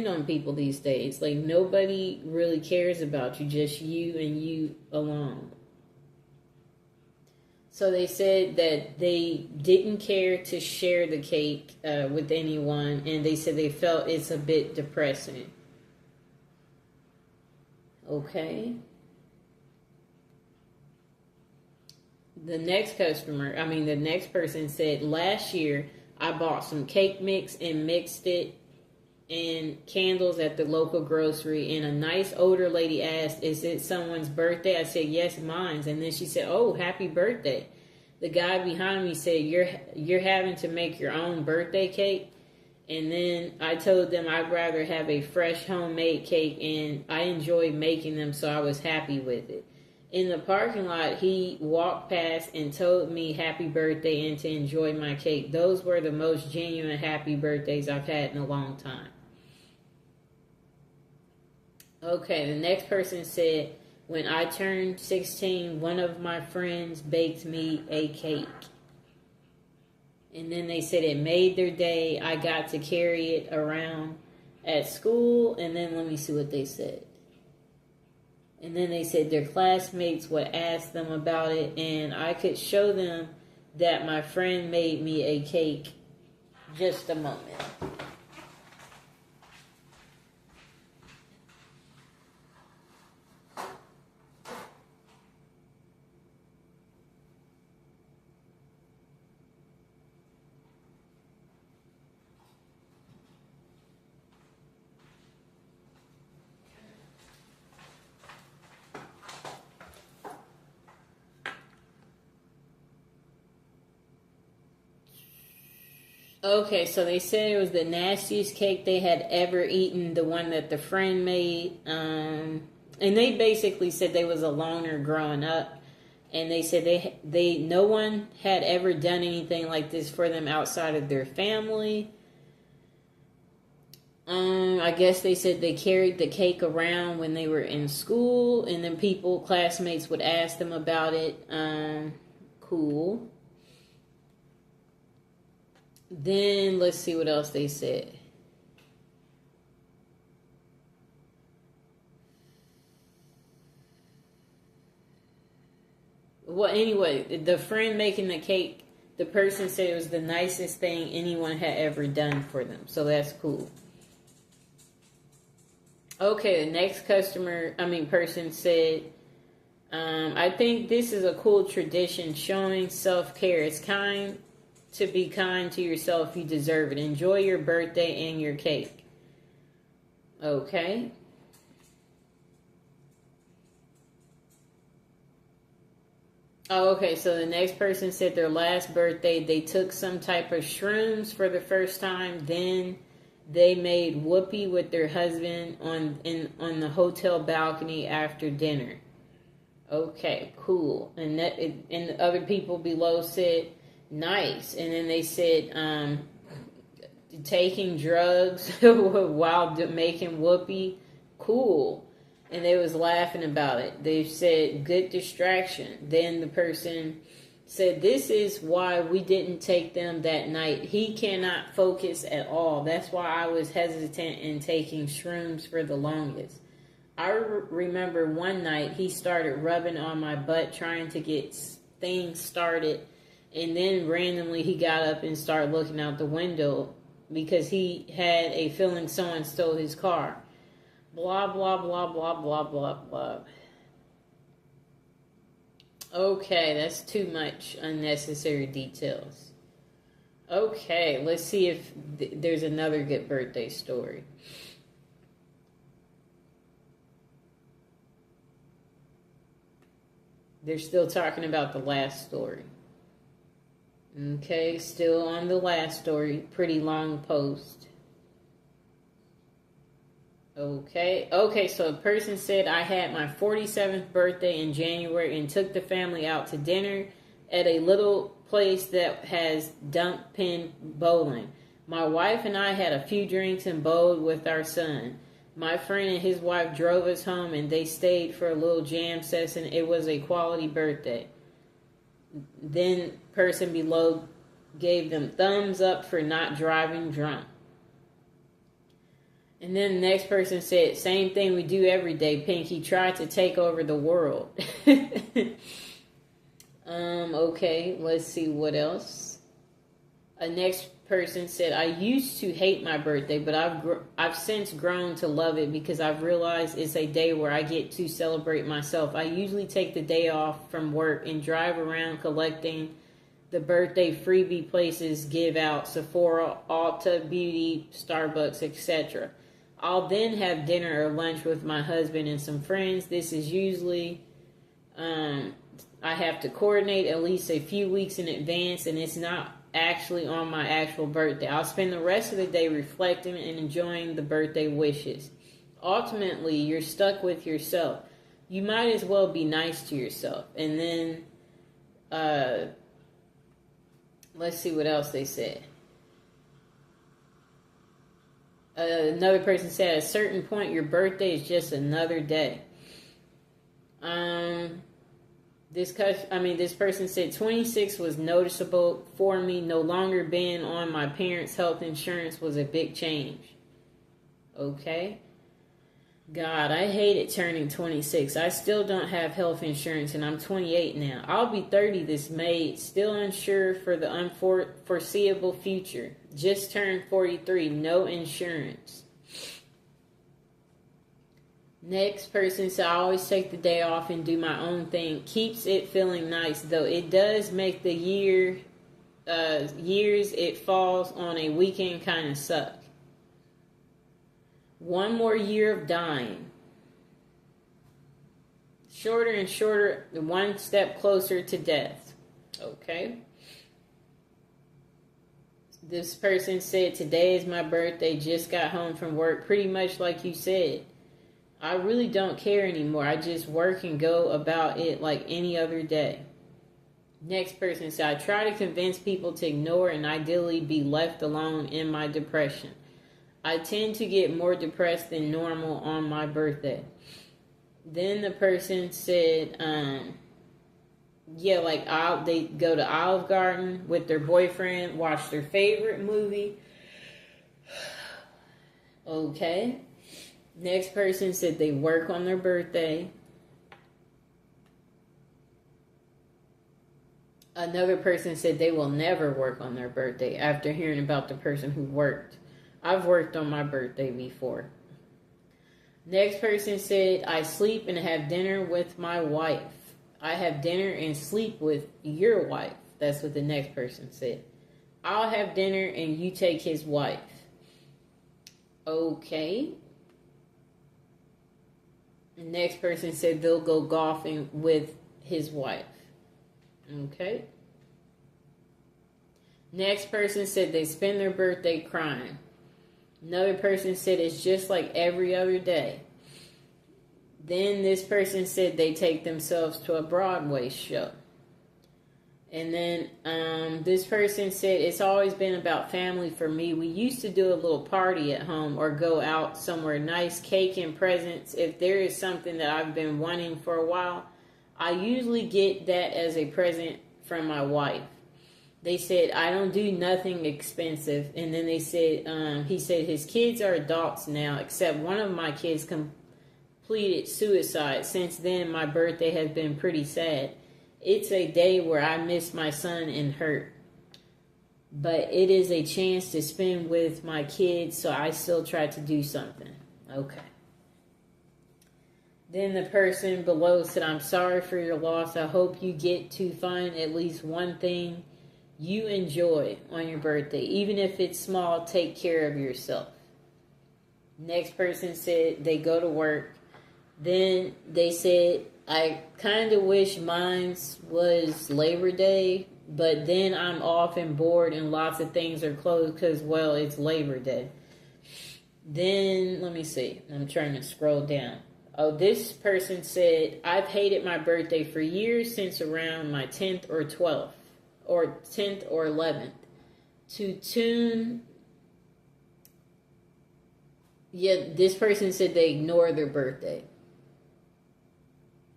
on people these days. Like, nobody really cares about you, just you and you alone. So they said that they didn't care to share the cake with anyone, and they said they felt it's a bit depressing. Okay. The next person said, last year I bought some cake mix and mixed it in candles at the local grocery, and a nice older lady asked, "Is it someone's birthday?" I said, "Yes, mine's." And then she said, "Oh, happy birthday." The guy behind me said, "You're having to make your own birthday cake?" And then I told them I'd rather have a fresh homemade cake, and I enjoy making them, so I was happy with it. In the parking lot, he walked past and told me happy birthday and to enjoy my cake. Those were the most genuine happy birthdays I've had in a long time. Okay, the next person said, when I turned 16, one of my friends baked me a cake. And then they said it made their day. I got to carry it around at school. And then let me see what they said. And then they said their classmates would ask them about it, and I could show them that my friend made me a cake. Just a moment. Okay, so they said it was the nastiest cake they had ever eaten, the one that the friend made. And they basically said they was a loner growing up, and they said they no one had ever done anything like this for them outside of their family. I guess they said they carried the cake around when they were in school, and then classmates would ask them about it. Cool. Then let's see what else they said. Well, anyway, the friend making the cake, the person said it was the nicest thing anyone had ever done for them. So that's cool. Okay, the next person said, I think this is a cool tradition showing self care. It's kind to be kind to yourself. You deserve it. Enjoy your birthday and your cake. Okay. Oh, okay. So the next person said their last birthday, they took some type of shrooms for the first time. Then they made whoopee with their husband on the hotel balcony after dinner. Okay, cool. And the other people below said nice. And then they said taking drugs while making whoopee, cool. And they was laughing about it. They said good distraction. Then the person said this is why we didn't take them that night. He cannot focus at all. That's why I was hesitant in taking shrooms for the longest. I remember one night he started rubbing on my butt trying to get things started, and then randomly he got up and started looking out the window because he had a feeling someone stole his car. Blah, blah, blah, blah, blah, blah, blah. Okay, that's too much unnecessary details. Okay, let's see if there's another good birthday story. They're still talking about the last story. Okay, still on the last story. Pretty long post. Okay, so a person said I had my 47th birthday in January and took the family out to dinner at a little place that has dump pin bowling. My wife and I had a few drinks and bowled with our son. My friend and his wife drove us home and they stayed for a little jam session. It was a quality birthday. Then person below gave them thumbs up for not driving drunk. And then the next person said, same thing we do every day, Pinky. Try to take over the world. Okay, let's see what else. A next person said, I used to hate my birthday, but I've since grown to love it because I've realized it's a day where I get to celebrate myself. I usually take the day off from work and drive around collecting the birthday freebie places give out: Sephora, Ulta Beauty, Starbucks, etc. I'll then have dinner or lunch with my husband and some friends. This is usually I have to coordinate at least a few weeks in advance, and it's not actually on my actual birthday. I'll spend the rest of the day reflecting and enjoying the birthday wishes. Ultimately, you're stuck with yourself. You might as well be nice to yourself. And then, let's see what else they said. Another person said, at a certain point, your birthday is just another day. This person said 26 was noticeable for me. No longer being on my parents' health insurance was a big change. Okay. God, I hated turning 26. I still don't have health insurance, and I'm 28 now. I'll be 30 this May, still unsure for the unforeseeable future. Just turned 43, no insurance. Next person said, I always take the day off and do my own thing. Keeps it feeling nice, though it does make the years it falls on a weekend kind of suck. One more year of dying. Shorter and shorter, one step closer to death. Okay. This person said, today is my birthday, just got home from work. Pretty much like you said. I really don't care anymore. I just work and go about it like any other day. Next person said, I try to convince people to ignore and ideally be left alone in my depression. I tend to get more depressed than normal on my birthday. Then the person said, they go to Olive Garden with their boyfriend, watch their favorite movie. Okay. Next person said they work on their birthday. Another person said they will never work on their birthday after hearing about the person who worked. I've worked on my birthday before. Next person said, I sleep and have dinner with my wife. I have dinner and sleep with your wife. That's what the next person said. I'll have dinner and you take his wife. Okay. The next person said they'll go golfing with his wife. Okay. Next person said they spend their birthday crying. Another person said it's just like every other day. Then this person said they take themselves to a Broadway show. And then this person said it's always been about family for me. We used to do a little party at home or go out somewhere nice, cake and presents. If there is something that I've been wanting for a while, I usually get that as a present from my wife. They said, I don't do nothing expensive. And then they said, he said his kids are adults now, except one of my kids completed suicide. Since then, my birthday has been pretty sad. It's a day where I miss my son and hurt. But it is a chance to spend with my kids, so I still try to do something. Okay. Then the person below said, I'm sorry for your loss. I hope you get to find at least one thing you enjoy on your birthday. Even if it's small, take care of yourself. Next person said they go to work. Then they said, I kind of wish mine was Labor Day, but then I'm off and bored and lots of things are closed because, well, it's Labor Day. Then, let me see. I'm trying to scroll down. Oh, this person said, I've hated my birthday for years since around my 10th or 12th, or 10th or 11th. This person said they ignore their birthday.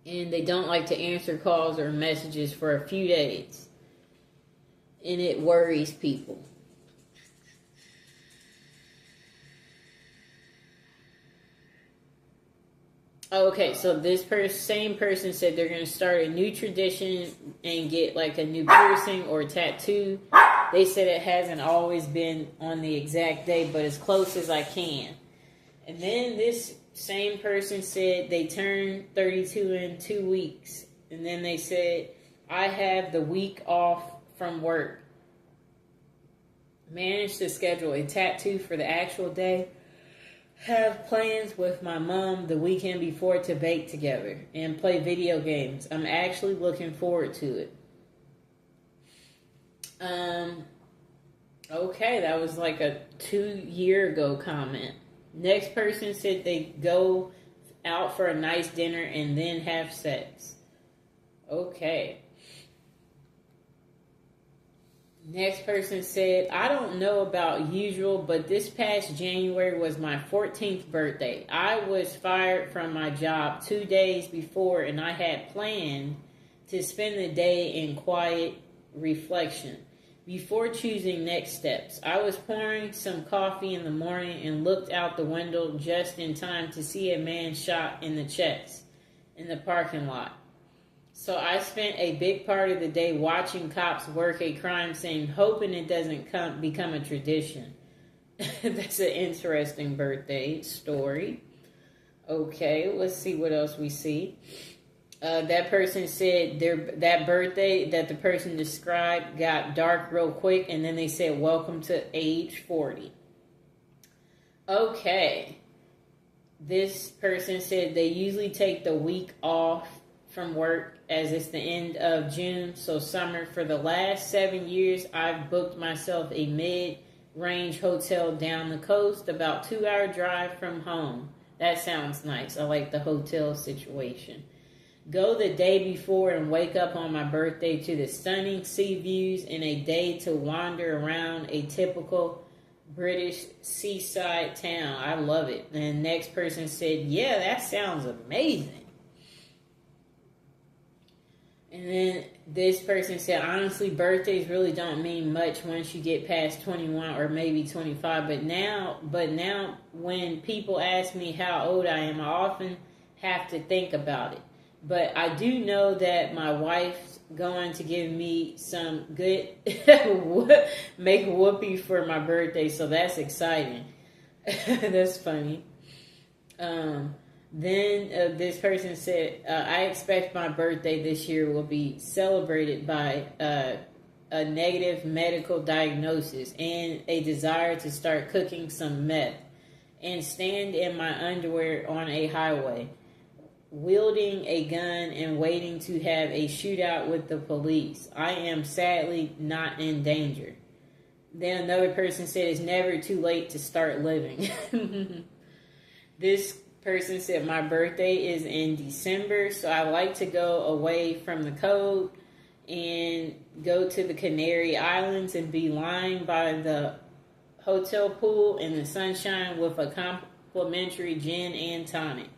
And they don't like to answer calls or messages for a few days. And it worries people. Okay, so this same person said they're going to start a new tradition and get like a new piercing or tattoo. They said it hasn't always been on the exact day, but as close as I can. And then this same person said they turned 32 in 2 weeks. And then they said, I have the week off from work. Managed to schedule a tattoo for the actual day. Have plans with my mom the weekend before to bake together and play video games. I'm actually looking forward to it. Okay, that was like a 2-year ago comment. Next person said they go out for a nice dinner and then have sex. Okay. Next person said, I don't know about usual, but this past January was my 14th birthday. I was fired from my job 2 days before, and I had planned to spend the day in quiet reflection before choosing next steps. I was pouring some coffee in the morning and looked out the window just in time to see a man shot in the chest in the parking lot. So I spent a big part of the day watching cops work a crime scene, hoping it doesn't become a tradition. That's an interesting birthday story. Okay, let's see what else we see. That person said that birthday that the person described got dark real quick, and then they said, welcome to age 40. Okay. This person said they usually take the week off from work as it's the end of June, so summer. For the last 7 years, I've booked myself a mid-range hotel down the coast, about 2-hour drive from home. That sounds nice. I like the hotel situation. Go the day before and wake up on my birthday to the stunning sea views and a day to wander around a typical British seaside town. I love it. And the next person said, yeah, that sounds amazing. And then this person said, honestly, birthdays really don't mean much once you get past 21 or maybe 25. But now when people ask me how old I am, I often have to think about it. But I do know that my wife's going to give me some good make whoopee for my birthday. So that's exciting. That's funny. Then this person said, I expect my birthday this year will be celebrated by a negative medical diagnosis and a desire to start cooking some meth and stand in my underwear on a highway, wielding a gun and waiting to have a shootout with the police. I am sadly not in danger. Then another person said, it's never too late to start living. This person said, my birthday is in December, so I like to go away from the cold and go to the Canary Islands and be lying by the hotel pool in the sunshine with a complimentary gin and tonic.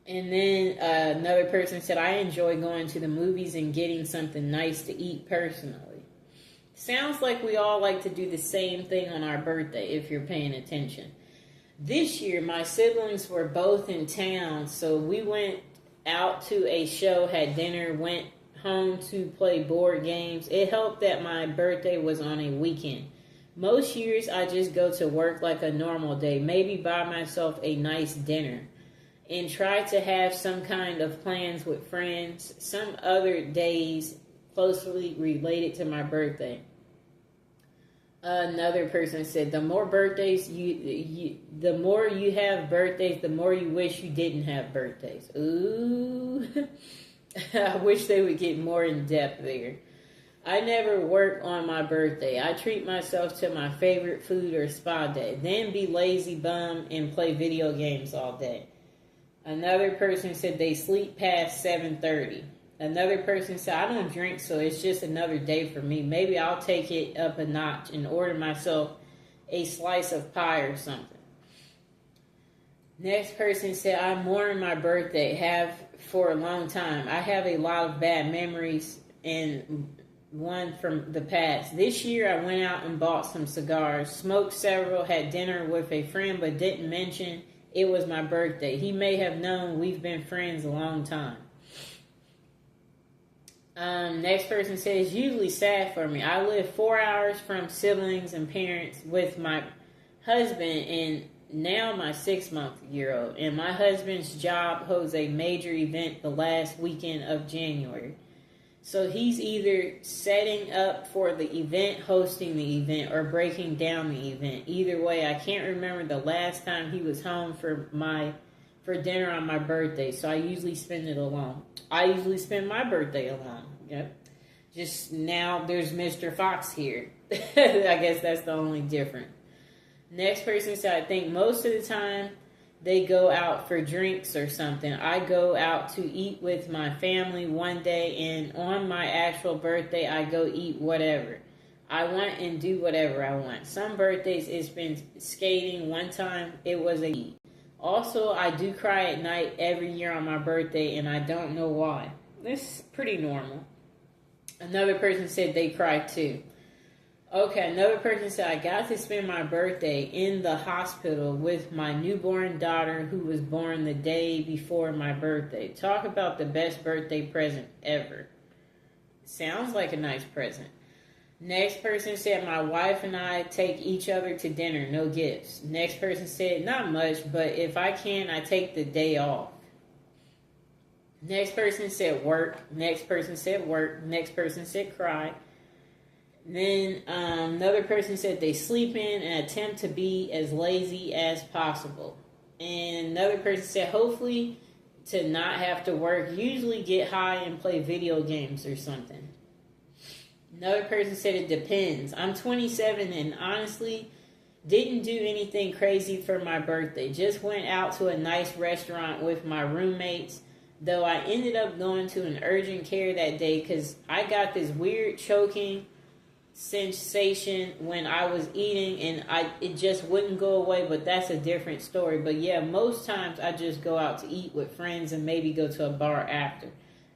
And then another person said, I enjoy going to the movies and getting something nice to eat personally. Sounds like we all like to do the same thing on our birthday if you're paying attention. This year, my siblings were both in town, so we went out to a show, had dinner, went home to play board games. It helped that my birthday was on a weekend. Most years, I just go to work like a normal day, maybe buy myself a nice dinner, and try to have some kind of plans with friends some other days closely related to my birthday. Another person said, the more birthdays the more you have birthdays, the more you wish you didn't have birthdays. Ooh, I wish they would get more in depth there. I never work on my birthday. I treat myself to my favorite food or spa day, then be lazy bum and play video games all day. Another person said they sleep past 7:30. Another person said, I don't drink, so it's just another day for me. Maybe I'll take it up a notch and order myself a slice of pie or something. Next person said, I mourn my birthday, have for a long time. I have a lot of bad memories and one from the past. This year I went out and bought some cigars, smoked several, had dinner with a friend, but didn't mention it was my birthday. He may have known we've been friends a long time. Next person says, usually sad for me. I live 4 hours from siblings and parents with my husband and now my 6-month-old. And my husband's job holds a major event the last weekend of January. So he's either setting up for the event, hosting the event, or breaking down the event. Either way, I can't remember the last time he was home for dinner on my birthday. So I usually spend it alone. I usually spend my birthday alone. Yep. Just now there's Mr. Fox here. I guess that's the only difference. Next person said, I think most of the time they go out for drinks or something. I go out to eat with my family one day, and on my actual birthday, I go eat whatever I want and do whatever I want. Some birthdays it's been skating. One time it was a eat. Also, I do cry at night every year on my birthday, and I don't know why. This is pretty normal. Another person said they cry too. Okay, another person said, I got to spend my birthday in the hospital with my newborn daughter who was born the day before my birthday. Talk about the best birthday present ever. Sounds like a nice present. Next person said, my wife and I take each other to dinner, no gifts. Next person said, not much, but if I can, I take the day off. Next person said work. Next person said work. Next person said cry. Then another person said they sleep in and attempt to be as lazy as possible. And another person said hopefully to not have to work, usually get high and play video games or something. Another person said it depends. I'm 27 and honestly didn't do anything crazy for my birthday. Just went out to a nice restaurant with my roommates. Though I ended up going to an urgent care that day because I got this weird choking sensation when I was eating and it just wouldn't go away, but that's a different story. But yeah, most times I just go out to eat with friends and maybe go to a bar after.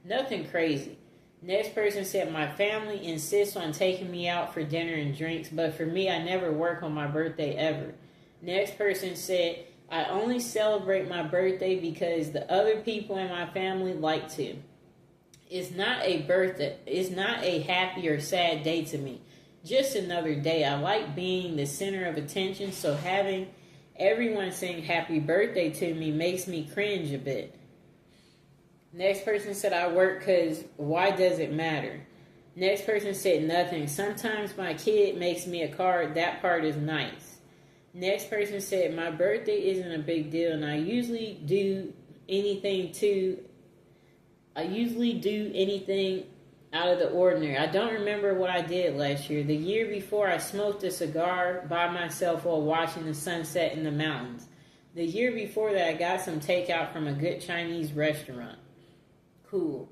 Nothing crazy. Next person said, my family insists on taking me out for dinner and drinks, but for me, I never work on my birthday ever. Next person said, I only celebrate my birthday because the other people in my family like to. It's not a birthday. It's not a happy or sad day to me. Just another day. I like being the center of attention, so having everyone saying happy birthday to me makes me cringe a bit. Next person said, I work because why does it matter? Next person said nothing. Sometimes my kid makes me a card. That part is nice. Next person said, my birthday isn't a big deal, and I usually do anything out of the ordinary. I don't remember what I did last year. The year before, I smoked a cigar by myself while watching the sunset in the mountains. The year before that, I got some takeout from a good Chinese restaurant. Cool.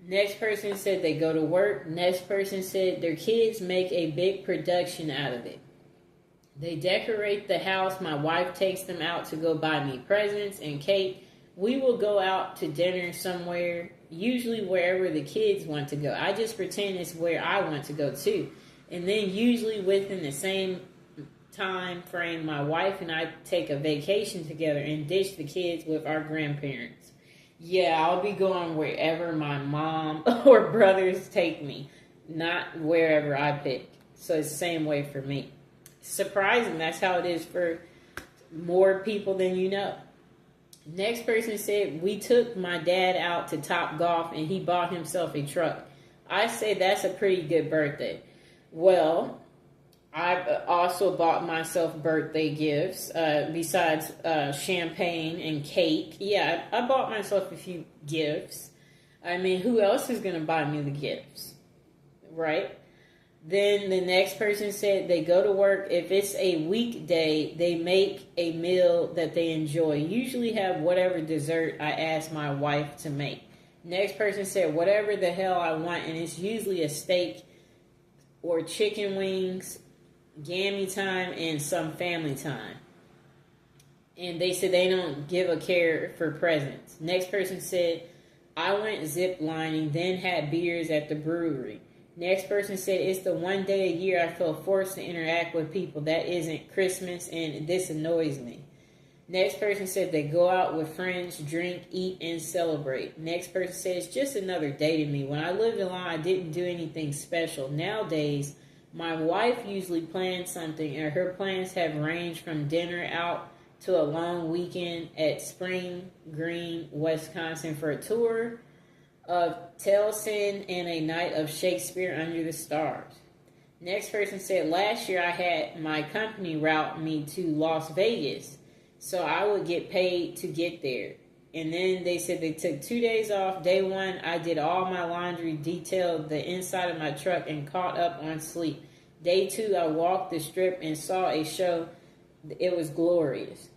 Next person said they go to work. Next person said their kids make a big production out of it. They decorate the house. My wife takes them out to go buy me presents and cake. We will go out to dinner somewhere, usually wherever the kids want to go. I just pretend it's where I want to go too. And then usually within the same time frame, my wife and I take a vacation together and ditch the kids with our grandparents. Yeah, I'll be going wherever my mom or brothers take me, not wherever I pick. So it's the same way for me. Surprising, that's how it is for more people than you know. Next person said, we took my dad out to Top Golf and he bought himself a truck. I say that's a pretty good birthday. Well, I also bought myself birthday gifts besides champagne and cake. Yeah, I bought myself a few gifts. I mean, who else is going to buy me the gifts? Right? Then the next person said they go to work. If it's a weekday, they make a meal that they enjoy. Usually have whatever dessert I ask my wife to make. Next person said whatever the hell I want, and it's usually a steak or chicken wings, gammy time, and some family time. And they said they don't give a care for presents. Next person said, I went zip lining, then had beers at the brewery. Next person said, it's the one day a year I feel forced to interact with people. That isn't Christmas, and this annoys me. Next person said they go out with friends, drink, eat, and celebrate. Next person said it's just another day to me. When I lived alone, I didn't do anything special. Nowadays, my wife usually plans something, and her plans have ranged from dinner out to a long weekend at Spring Green, Wisconsin for a tour of Tellson and a night of Shakespeare under the stars. Next person said, last year I had my company route me to Las Vegas, so I would get paid to get there. And then they said they took 2 days off. Day one, I did all my laundry, detailed the inside of my truck, and caught up on sleep. Day two, I walked the strip and saw a show. It was glorious.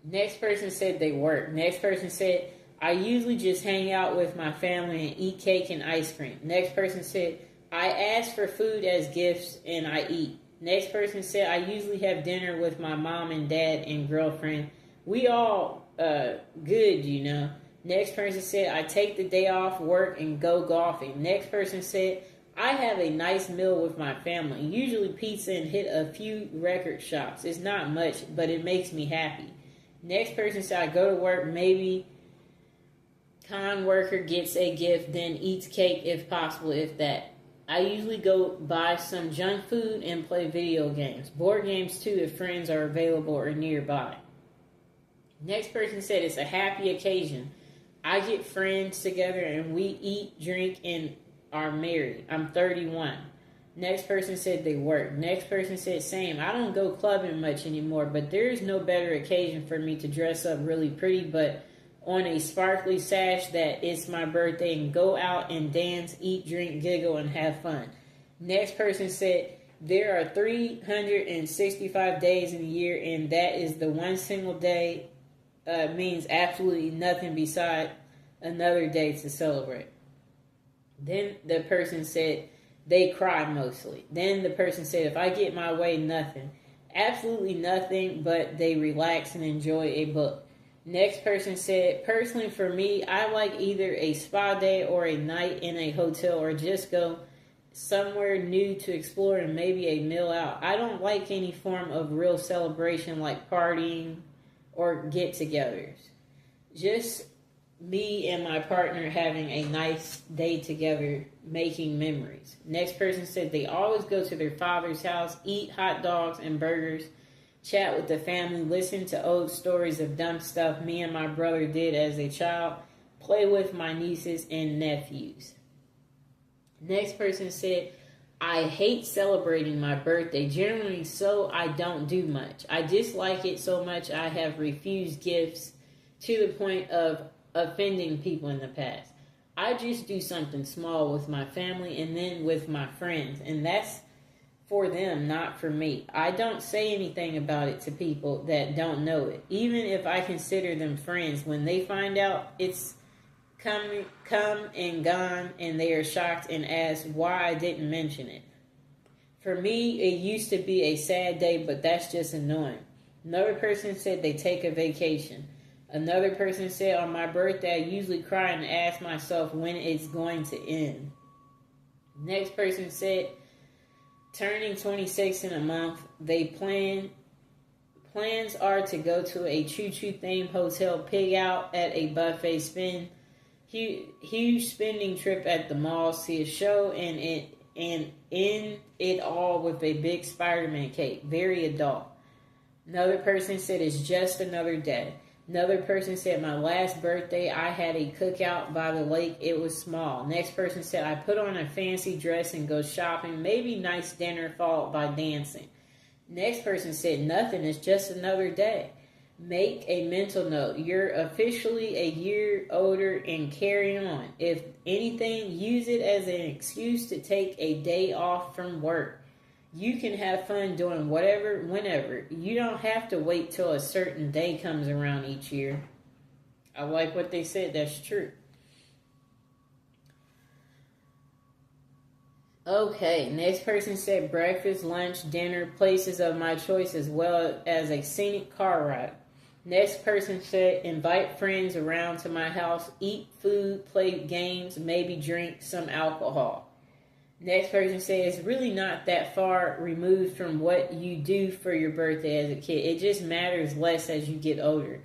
Next person said they work. Next person said, I usually just hang out with my family and eat cake and ice cream. Next person said, I ask for food as gifts and I eat. Next person said, I usually have dinner with my mom and dad and girlfriend. We all good, you know. Next person said, I take the day off work and go golfing. Next person said, I have a nice meal with my family. Usually pizza and hit a few record shops. It's not much, but it makes me happy. Next person said, I go to work, maybe con worker gets a gift, then eats cake if possible, if that. I usually go buy some junk food and play video games. Board games too if friends are available or nearby. Next person said it's a happy occasion. I get friends together and we eat, drink, and are married. I'm 31. Next person said they work. Next person said same. I don't go clubbing much anymore, but there is no better occasion for me to dress up really pretty, but on a sparkly sash that it's my birthday and go out and dance, eat, drink, giggle, and have fun. Next person said, there are 365 days in a year, and that is the one single day means absolutely nothing beside another day to celebrate. Then the person said, they cry mostly. Then the person said, if I get my way, nothing. Absolutely nothing, but they relax and enjoy a book. Next person said, personally for me, I like either a spa day or a night in a hotel or just go somewhere new to explore and maybe a meal out. I don't like any form of real celebration like partying or get-togethers. Just me and my partner having a nice day together, making memories. Next person said they always go to their father's house, eat hot dogs and burgers, chat with the family, listen to old stories of dumb stuff me and my brother did as a child, play with my nieces and nephews. Next person said, I hate celebrating my birthday, generally so I don't do much. I dislike it so much I have refused gifts to the point of offending people in the past. I just do something small with my family and then with my friends, and that's for them, not for me. I don't say anything about it to people that don't know it. Even if I consider them friends, when they find out it's come and gone and they are shocked and ask why I didn't mention it. For me, it used to be a sad day, but that's just annoying. Another person said they take a vacation. Another person said on my birthday, I usually cry and ask myself when it's going to end. Next person said, turning 26 in a month, they plans are to go to a choo-choo themed hotel, pig out at a buffet, spend huge spending trip at the mall, see a show, and end it all with a big Spider-Man cake. Very adult. Another person said it's just another day. Another person said my last birthday I had a cookout by the lake. It was small. Next person said I put on a fancy dress and go shopping. Maybe nice dinner followed by dancing. Next person said nothing. It's just another day. Make a mental note. You're officially a year older and carry on. If anything, use it as an excuse to take a day off from work. You can have fun doing whatever, whenever. You don't have to wait till a certain day comes around each year. I like what they said. That's true. Okay, next person said breakfast, lunch, dinner, places of my choice, as well as a scenic car ride. Next person said invite friends around to my house, eat food, play games, maybe drink some alcohol. Next person says, it's really not that far removed from what you do for your birthday as a kid. It just matters less as you get older.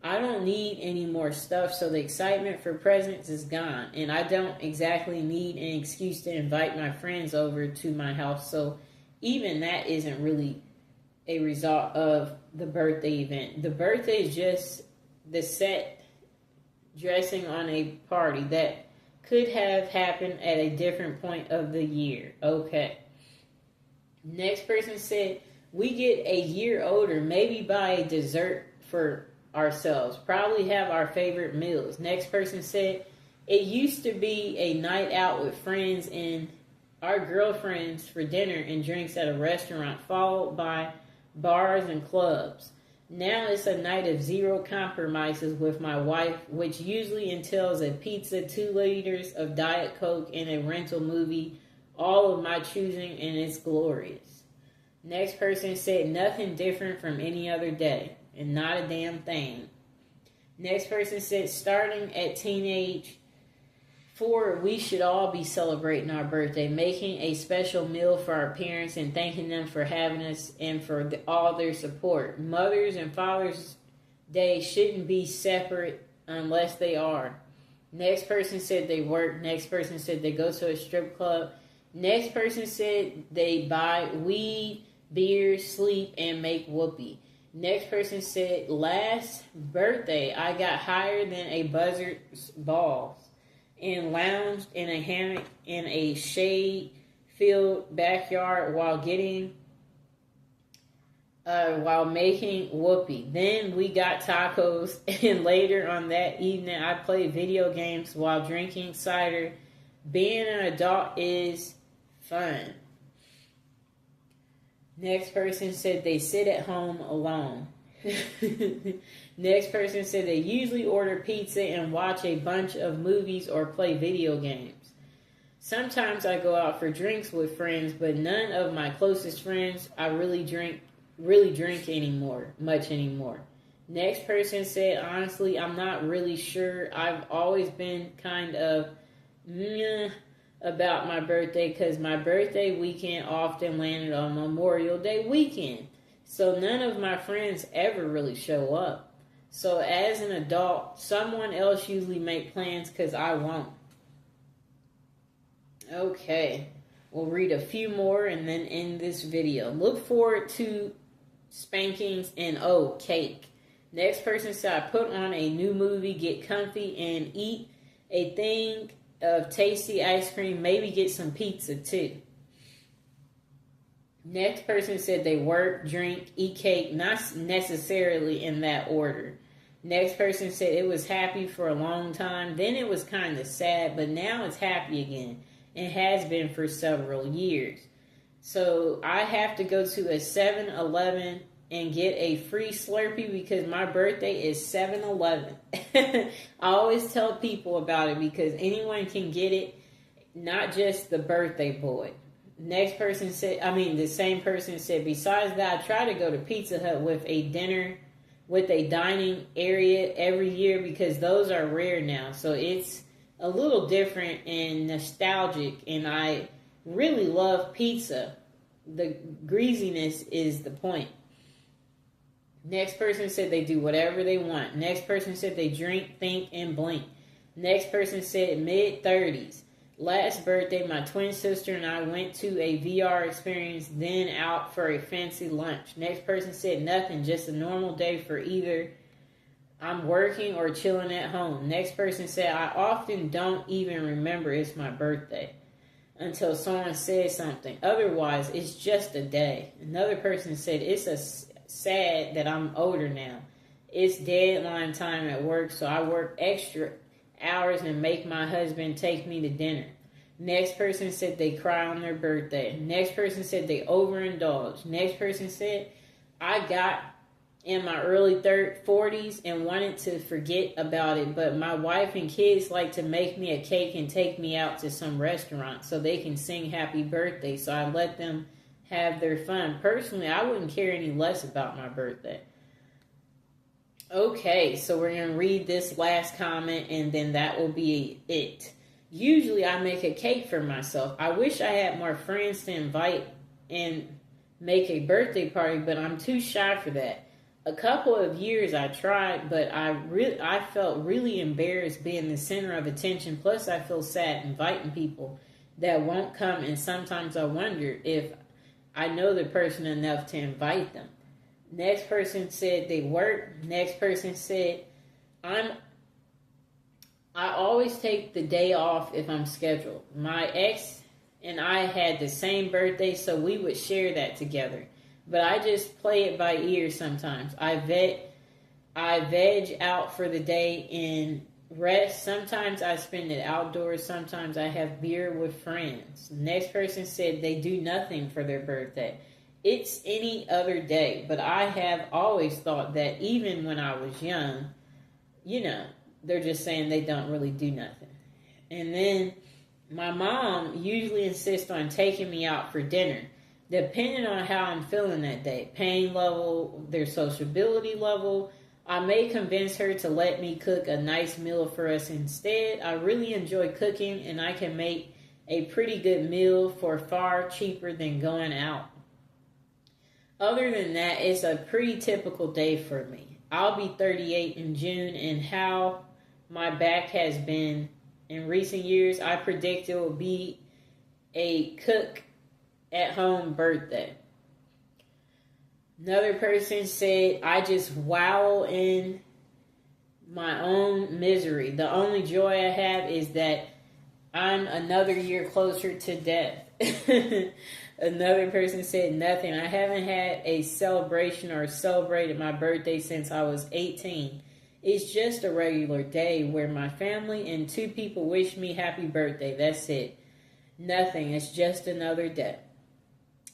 I don't need any more stuff, so the excitement for presents is gone. And I don't exactly need an excuse to invite my friends over to my house. So even that isn't really a result of the birthday event. The birthday is just the set dressing on a party that could have happened at a different point of the year. Okay. Next person said, we get a year older, maybe buy a dessert for ourselves, probably have our favorite meals. Next person said, it used to be a night out with friends and our girlfriends for dinner and drinks at a restaurant, followed by bars and clubs. Now it's a night of zero compromises with my wife, which usually entails a pizza, 2 liters of Diet Coke, and a rental movie, all of my choosing, and it's glorious. Next person said, nothing different from any other day, and not a damn thing. Next person said, starting at teenage 4, we should all be celebrating our birthday, making a special meal for our parents and thanking them for having us and for all their support. Mother's and Father's Day shouldn't be separate unless they are. Next person said they work. Next person said they go to a strip club. Next person said they buy weed, beer, sleep, and make whoopee. Next person said, last birthday I got higher than a buzzard's balls and lounged in a hammock in a shade-filled backyard while making whoopee. Then we got tacos, and later on that evening I played video games while drinking cider. Being an adult is fun. Next person said they sit at home alone. Next person said they usually order pizza and watch a bunch of movies or play video games. Sometimes I go out for drinks with friends, but none of my closest friends I really drink much anymore. Next person said, honestly, I'm not really sure. I've always been kind of meh about my birthday because my birthday weekend often landed on Memorial Day weekend. So none of my friends ever really show up. So as an adult, someone else usually make plans because I won't. Okay, we'll read a few more and then end this video. Look forward to spankings and cake. Next person said, I put on a new movie, get comfy, and eat a thing of tasty ice cream, maybe get some pizza too. Next person said they work, drink, eat cake, not necessarily in that order. Next person said it was happy for a long time, then it was kind of sad, but now it's happy again. It has been for several years. So I have to go to a 7-Eleven and get a free Slurpee because my birthday is 7-Eleven. I always tell people about it because anyone can get it, not just the birthday boy. Next person said, the same person said, besides that, I try to go to Pizza Hut with a dining area every year because those are rare now. So it's a little different and nostalgic, and I really love pizza. The greasiness is the point. Next person said they do whatever they want. Next person said they drink, think, and blink. Next person said mid-30s. Last birthday, my twin sister and I went to a VR experience, then out for a fancy lunch. Next person said nothing, just a normal day for either I'm working or chilling at home. Next person said, I often don't even remember it's my birthday until someone says something. Otherwise, it's just a day. Another person said, it's sad that I'm older now. It's deadline time at work, so I work extra hours and make my husband take me to dinner. Next person said they cry on their birthday. Next person said they overindulge. Next person said, I got in my early 40s and wanted to forget about it, but my wife and kids like to make me a cake and take me out to some restaurant so they can sing happy birthday, so I let them have their fun. Personally, I wouldn't care any less about my birthday. Okay, so we're going to read this last comment and then that will be it. usually I make a cake for myself. I wish I had more friends to invite and make a birthday party, but I'm too shy for that. A couple of years I tried, but I felt really embarrassed being the center of attention. Plus, I feel sad inviting people that won't come, and sometimes I wonder if I know the person enough to invite them. Next person said they work. Next person said I'm I always take the day off if I'm scheduled. My ex and I had the same birthday, so we would share that together. But I just play it by ear sometimes. I veg out for the day and rest. Sometimes I spend it outdoors. Sometimes I have beer with friends. Next person said they do nothing for their birthday. It's any other day, but I have always thought that even when I was young, you know, they're just saying they don't really do nothing. And then my mom usually insists on taking me out for dinner, depending on how I'm feeling that day, pain level, their sociability level. I may convince her to let me cook a nice meal for us instead. I really enjoy cooking, and I can make a pretty good meal for far cheaper than going out. Other than that, it's a pretty typical day for me. I'll be 38 in June, and how my back has been in recent years, I predict it will be a cook at home birthday. Another person said, I just wallow in my own misery. The only joy I have is that I'm another year closer to death. Another person said, nothing. I haven't had a celebration or celebrated my birthday since I was 18. It's just a regular day where my family and 2 people wish me happy birthday. That's it. Nothing. It's just another day.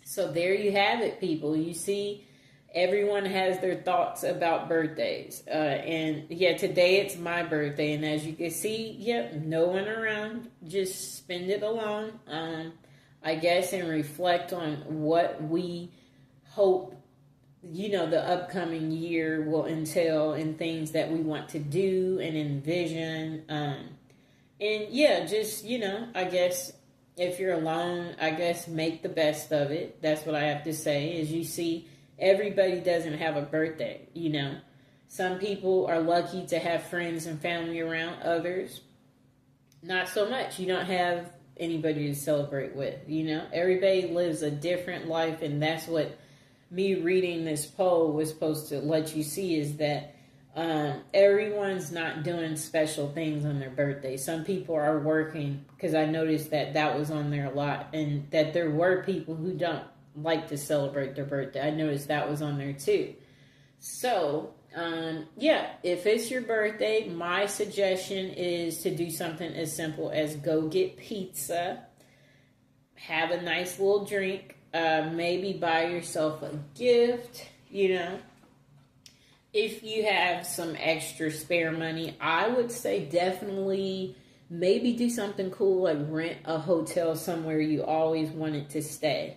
So there you have it, people. You see, everyone has their thoughts about birthdays. And yeah, today it's my birthday. And as you can see, yep, no one around. Just spend it alone, I guess, and reflect on what we hope, the upcoming year will entail, and things that we want to do and envision. And yeah, just, I guess if you're alone, I guess make the best of it. That's what I have to say. As you see, everybody doesn't have a birthday, Some people are lucky to have friends and family around. Others, not so much. You don't have anybody to celebrate with, Everybody lives a different life, and that's what me reading this poll was supposed to let you see, is that everyone's not doing special things on their birthday. Some people are working, because I noticed that was on there a lot, and that there were people who don't like to celebrate their birthday. I noticed that was on there too. So, yeah, if it's your birthday, my suggestion is to do something as simple as go get pizza, have a nice little drink, maybe buy yourself a gift, If you have some extra spare money, I would say definitely maybe do something cool, like rent a hotel somewhere you always wanted to stay.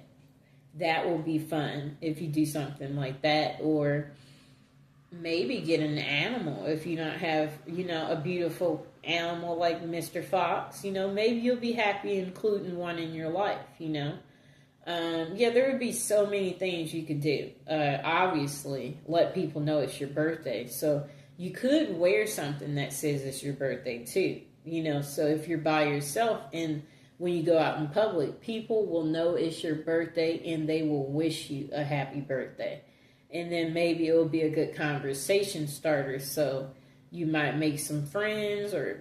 That will be fun if you do something like that. Or maybe get an animal if you don't have, a beautiful animal like Mr. Fox. Maybe you'll be happy including one in your life, Yeah, there would be so many things you could do. Obviously, let people know it's your birthday. So you could wear something that says it's your birthday too. So if you're by yourself and when you go out in public, people will know it's your birthday and they will wish you a happy birthday. And then maybe it will be a good conversation starter. So you might make some friends, or,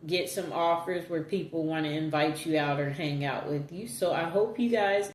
get some offers where people want to invite you out or hang out with you. So I hope you guys